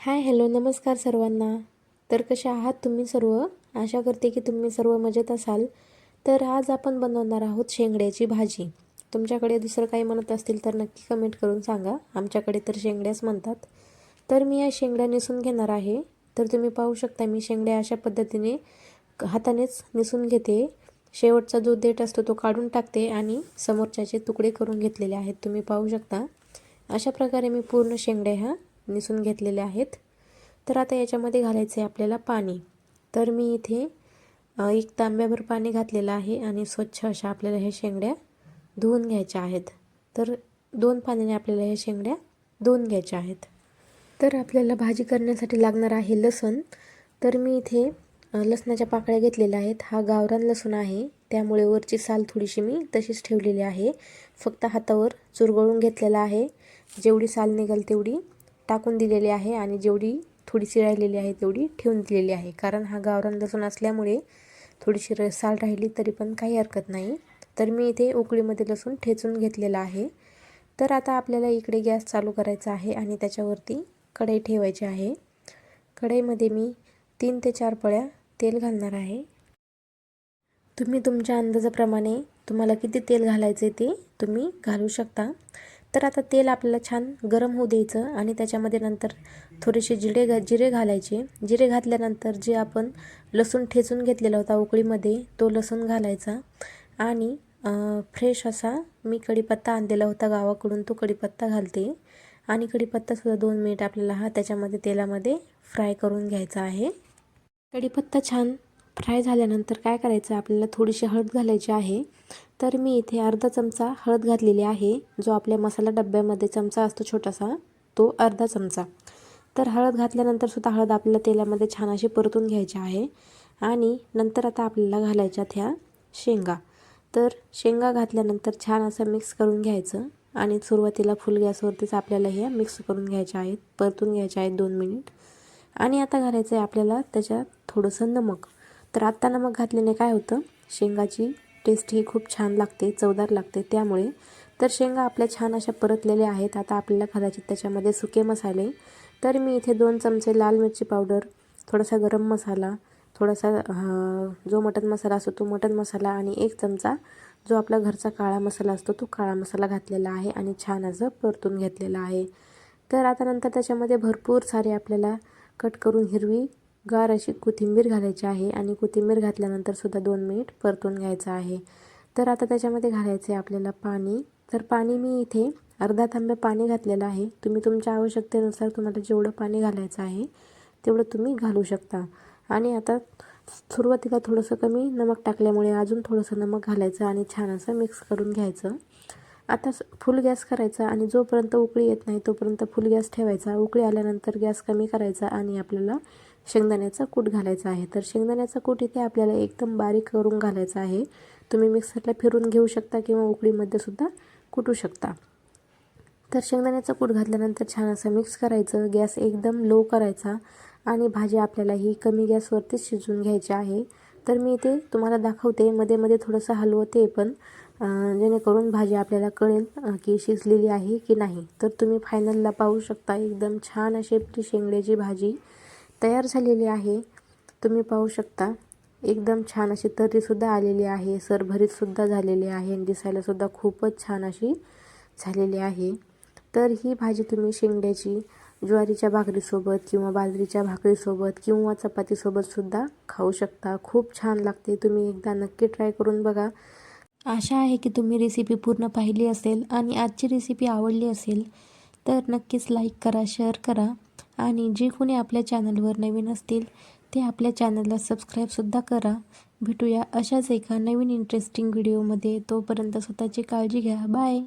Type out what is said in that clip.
Hi hello नमस्कार सर्वांना. तर कसे आहात तुम्ही सर्व? आशा करते की तुम्ही सर्व मजेत असाल. तर आज आपण बनवणार आहोत शेंगड्याची भाजी. तुमच्याकडे दुसरं काही म्हणत असतील तर नक्की कमेंट करून सांगा. आमच्याकडे तर शेंगड्याच म्हणतात. तर मी या शेंगड्या निसून घेणार आहे. तर तुम्ही पाहू शकता मी शेंगड्या अशा पद्धतीने हातानेच निसून घेते. शेवटचा जो देठ असतो तो काढून टाकते आणि समोरच्याचे तुकडे करून घेतलेले आहेत. तुम्ही पाहू शकता अशा प्रकारे मी पूर्ण शेंगड्या ह्या निसून घेतलेले आहेत. तर आता याच्यामध्ये घालायचे आहे आपल्याला पाणी. तर मी इथे एक तांब्याभर पाणी घातलेलं आहे आणि स्वच्छ अशा आपल्याला हे शेंगड्या धुवून घ्यायच्या आहेत. तर 2 पाण्याने आपल्याला हे शेंगड्या धुवून घ्यायच्या आहेत. तर आपल्याला भाजी करण्यासाठी लागणार आहे लसूण. तर मी इथे लसणाच्या पाकळ्या घेतलेल्या आहेत. हा गावरान लसूण आहे, त्यामुळे वरची साल थोडीशी मी तशीच ठेवलेली आहे. फक्त हातावर चुरगळून घेतलेला आहे. जेवढी साल निघेल तेवढी टाकून दिलेली आहे आणि जेवढी थोडीशी राहिलेली आहे तेवढी ठेवून दिलेली आहे. कारण हा गावरान लसूण असल्यामुळे थोडीशी साल राहिली तरी पण काही हरकत नाही. तर मी इथे उकळीमध्ये लसूण ठेचून घेतलेला आहे. तर आता आपल्याला इकडे गॅस चालू करायचा आहे आणि त्याच्यावरती कढई ठेवायची आहे. कढईमध्ये मी 3 ते 4 पळ्या तेल घालणार आहे. तुम्ही तुमच्या अंदाजाप्रमाणे तुम्हाला किती तेल घालायचे ते तुम्ही घालू शकता. तर आता तेल आपल्याला छान गरम होऊ द्यायचं आणि त्याच्यामध्ये नंतर थोडेसे जिरे घालायचे. जिरे घातल्यानंतर जे आपण लसूण ठेचून घेतलेला होता उकळीमध्ये तो लसूण घालायचा आणि फ्रेश असा मी कढीपत्ता आणलेला होता गावाकडून, तो कढीपत्ता घालते आणि कढीपत्तासुद्धा 2 मिनिट आपल्याला त्याच्यामध्ये तेलामध्ये फ्राय करून घ्यायचा आहे. कढीपत्ता छान फ्राय झाल्यानंतर काय करायचं आपल्याला थोडीशी हळद घालायची आहे. तर मी इथे अर्धा चमचा हळद घातलेली आहे. जो आपल्या मसाला डब्यामध्ये चमचा असतो छोटासा, तो अर्धा चमचा. तर हळद घातल्यानंतर सुद्धा हळद आपल्याला तेलामध्ये छान अशी परतून घ्यायची आहे आणि नंतर आता आपल्याला घालायच्यात ह्या शेंगा. तर शेंगा घातल्यानंतर छान असं मिक्स करून घ्यायचं आणि सुरुवातीला फुल गॅसवरतीच आपल्याला हे मिक्स करून घ्यायच्या आहेत, परतून घ्यायच्या आहेत 2 मिनिट. आणि आता घालायचं आहे आपल्याला त्याच्यात थोडंसं नमक. तर आत्ता नमक घातल्याने काय होतं, शेंगाची टेस्ट ही खूप छान लागते, चवदार लागते त्यामुळे. तर शेंगा आपल्या छान अशा परतलेल्या आहेत. आता आपल्याला घालायचे त्याच्यामध्ये सुके मसाले. तर मी इथे 2 चमचे लाल मिरची पावडर, थोडासा गरम मसाला, थोडासा जो मटण मसाला असतो तो मटण मसाला आणि 1 चमचा जो आपला घरचा काळा मसाला असतो तो काळा मसाला घातलेला आहे आणि छान असं परतून घेतलेला आहे. तर आता नंतर त्याच्यामध्ये भरपूर सारे आपल्याला कट करून हिरवी गार अशी कोथिंबीर घालायची आहे आणि कोथिंबीर घातल्यानंतर सुद्धा 2 मिनिट परतून घ्यायचं आहे. तर आता त्याच्यामध्ये घालायचं आहे आपल्याला पाणी. तर पाणी मी इथे अर्धा तांब्या पाणी घातलेलं आहे. तुम्ही तुमच्या आवश्यकतेनुसार तुम्हाला जेवढं पाणी घालायचं आहे तेवढं तुम्ही घालू शकता. आणि आता सुरुवातीला थोडंसं कमी नमक टाकल्यामुळे अजून थोडंसं नमक घालायचं आणि छान असं मिक्स करून घ्यायचं. आता फुल गॅस करायचा आणि जोपर्यंत उकळी येत नाही तोपर्यंत फुल गॅस ठेवायचा. उकळी आल्यानंतर गॅस कमी करायचा आणि आपल्याला शेंगदाण्याचा कूट घालायचा आहे. तर शेंगदाण्याचा कूट इथे आपल्याला एकदम बारीक करून घालायचा आहे. तुम्ही मिक्सरला फिरून घेऊ शकता किंवा उकळीमध्ये सुद्धा कुटू शकता. तर शेंगदाण्याचा कूट घातल्यानंतर छान असं मिक्स करायचं. गॅस एकदम लो करायचा आणि भाजी आपल्याला ही कमी गॅसवरतीच शिजवून घ्यायची आहे. तर मी इथे तुम्हाला दाखवते, मध्ये मध्ये थोडंसं हलवते पण जेणेकरून भाजी आपल्याला कळेल की शिजलेली आहे की नाही. तर तुम्ही फायनलला पाहू शकता एकदम छान अशी आपली शेंगड्याची भाजी तयार झालेली आहे. तुम्ही पाहू शकता एकदम छान अशी तर्रीसुद्धा आलेली आहे, सरभरीतसुद्धा झालेली आहे आणि दिसायलासुद्धा खूपच छान अशी झालेली आहे. तर ही भाजी तुम्ही शेंगड्याची ज्वारीच्या भाकरीसोबत किंवा बाजरीच्या भाकरीसोबत किंवा चपातीसोबतसुद्धा खाऊ शकता. खूप छान लागते. तुम्ही एकदा नक्की ट्राय करून बघा. आशा आहे की तुम्ही रेसिपी पूर्ण पाहिली असेल आणि आजची रेसिपी आवडली असेल तर नक्कीच लाईक करा, शेअर करा आणि जे कोणी आपल्या चॅनलवर नवीन असतील ते आपल्या चॅनलला सबस्क्राईबसुद्धा करा. भेटूया अशाच एका नवीन इंटरेस्टिंग व्हिडिओमध्ये. तोपर्यंत स्वतःची काळजी घ्या. बाय.